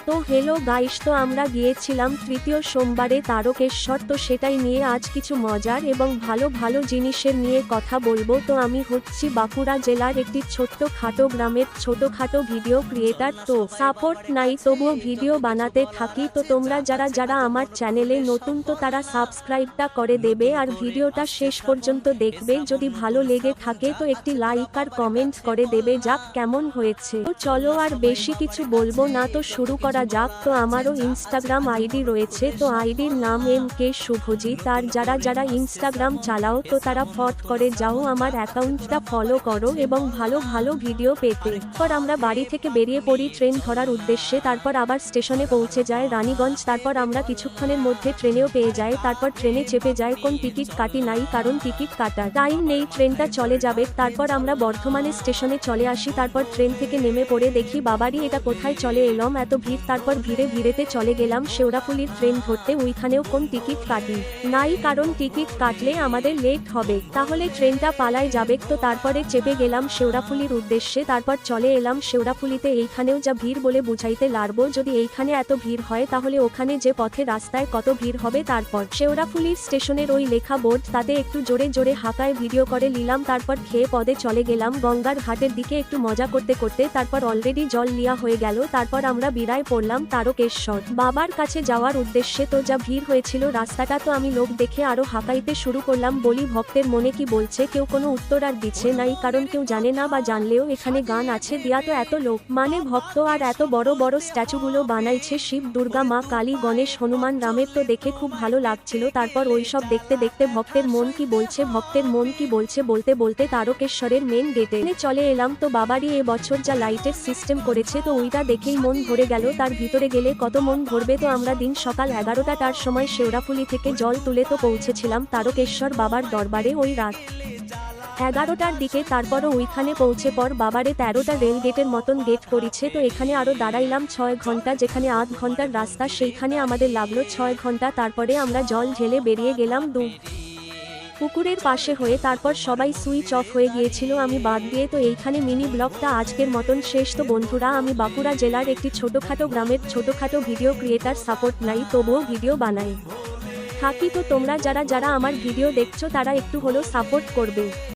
তো hello guys, তো আমরা গিয়েছিলাম তৃতীয় সোমবারে তারকেশ্বর। তো সেটাই নিয়ে আজ কিছু মজার এবং ভালো ভালো জিনিসের নিয়ে কথা বলবো। তো আমি হচ্ছি বাঁকুড়া জেলার একটি ছোট্টখাটো গ্রামের ছোটখাটো ভিডিও ক্রিয়েটার। তো সাপোর্ট নাই তবুও ভিডিও বানাতে থাকি। তো তোমরা যারা যারা আমার চ্যানেলে নতুন তো তারা সাবস্ক্রাইবটা করে দেবে আর ভিডিওটা শেষ পর্যন্ত দেখবে। যদি ভালো লেগে থাকে তো একটি লাইক আর কমেন্ট করে দেবে। যাক কেমন হয়েছে। তো চলো আর বেশি কিছু বলবো না, তো শুরু করা যাক। তো আমারও ইনস্টাগ্রাম আইডি রয়েছে, তো আইডির নাম MK শুভজিৎ। আর যারা যারা ইনস্টাগ্রাম চালাও তো তারা ফট করে যাও আমার অ্যাকাউন্টটা ফলো করো এবং ভালো ভালো ভিডিও পেতে। পর আমরা বাড়ি থেকে বেরিয়ে পড়ি ট্রেন ধরার উদ্দেশ্যে। তারপর আবার স্টেশনে পৌঁছে যায় রানীগঞ্জ। তারপর আমরা কিছুক্ষণের মধ্যে ট্রেনেও পেয়ে যাই। তারপর ট্রেনে চেপে যায়, কোন টিকিট কাটি নাই কারণ টিকিট কাটার টাইম নেই, ট্রেনটা চলে যাবে। তারপর আমরা বর্ধমানে স্টেশনে চলে আসি। তারপর ট্রেন থেকে নেমে পড়ে দেখি বাবারি এটা কোথায় চলে এলাম, এত ভিড়। তারপর ভিড়ে ভিড়েতে চলে গেলাম শেওড়াফুলির ট্রেন ধরতে। ওইখানেও কোন টিকিট কাটি নাই কারণ টিকিট কাটলে আমাদের লেট হবে, তাহলে ট্রেনটা পালায় যাবে। তো তারপরে চেপে গেলাম শেওড়াফুলির উদ্দেশ্যে। তারপর চলে এলাম শেওড়াফুলিতে। এইখানেও যা ভিড় বলে বুঝাইতে লারবো, যদি এইখানে এত ভিড় হয় তাহলে ওখানে যে পথে রাস্তায় কত ভিড় হবে। তারপর শেওড়াফুলির স্টেশনের ওই লেখা বোর্ড, তাতে একটু জোরে জোরে হাঁকায় ভিডিও করে নিলাম। তারপর খেয়ে পদে চলে গেলাম গঙ্গার ঘাটের দিকে একটু মজা করতে করতে। তারপর অলরেডি জল লিয়া হয়ে গেল। তারপর আমরা বিরায় পড়লাম তারকেশ্বর বাবার কাছে যাওয়ার উদ্দেশ্যে। তো যা ভিড় হয়েছিল রাস্তাটা, তো আমি লোক দেখে আরো হাঁকাইতে শুরু করলাম। বলি ভক্তের মনে কি বলছে, কেউ কোনো উত্তর আর দিচ্ছে নাই, কারণ কেউ জানে না বা জানলেও এখানে গান আছে দিয়া। তো এত লোক মানে ভক্ত আর এত বড় বড় স্ট্যাচুগুলো বানাইছে শিব, দুর্গা, মা কালী, গণেশ, হনুমান, রামের। তো দেখে খুব ভালো লাগছিল। তারপর ওইসব দেখতে দেখতে ভক্তের মন কি বলছে বলতে বলতে তারকেশ্বরের মেন গেটে চলে এলাম। তো বাবারই এবছর যা লাইটের সিস্টেম করেছে, তো ওইটা দেখেই মন ভরে গেল। তার ভিতরে গেলে কত মন ভরবে। তো আমরা দিন সকাল 11টার সময় শেওড়াফুলি থেকে জল তুলে তো পৌঁছেছিলাম তারকেশ্বর বাবার দরবারে ওই রাত 11টার দিকে। তারপরও ওইখানে পৌঁছে পর বাবারে 13টা রেল গেটের মতন গেট করেছে। তো এখানে আরো দাঁড়াইলাম 6 ঘন্টা, যেখানে 8 ঘন্টার রাস্তা সেইখানে আমাদের লাগলো 6 ঘন্টা। তারপরে আমরা জল ঢেলে বেরিয়ে গেলাম পুকুরের পাশে হয়ে। তারপর সবাই সুইচ অফ হয়ে গিয়েছিল, আমি বাদ দিয়ে। তো এইখানে মিনি ব্লগটা আজকের মতন শেষ। তো বন্ধুরা, আমি বাঁকুড়া জেলার একটি ছোটখাটো গ্রামের ছোটখাটো ভিডিও ক্রিয়েটার, সাপোর্ট নাই তবুও ভিডিও বানাই থাকি। তো তোমরা যারা যারা আমার ভিডিও দেখছো তারা একটু হলেও সাপোর্ট করবে।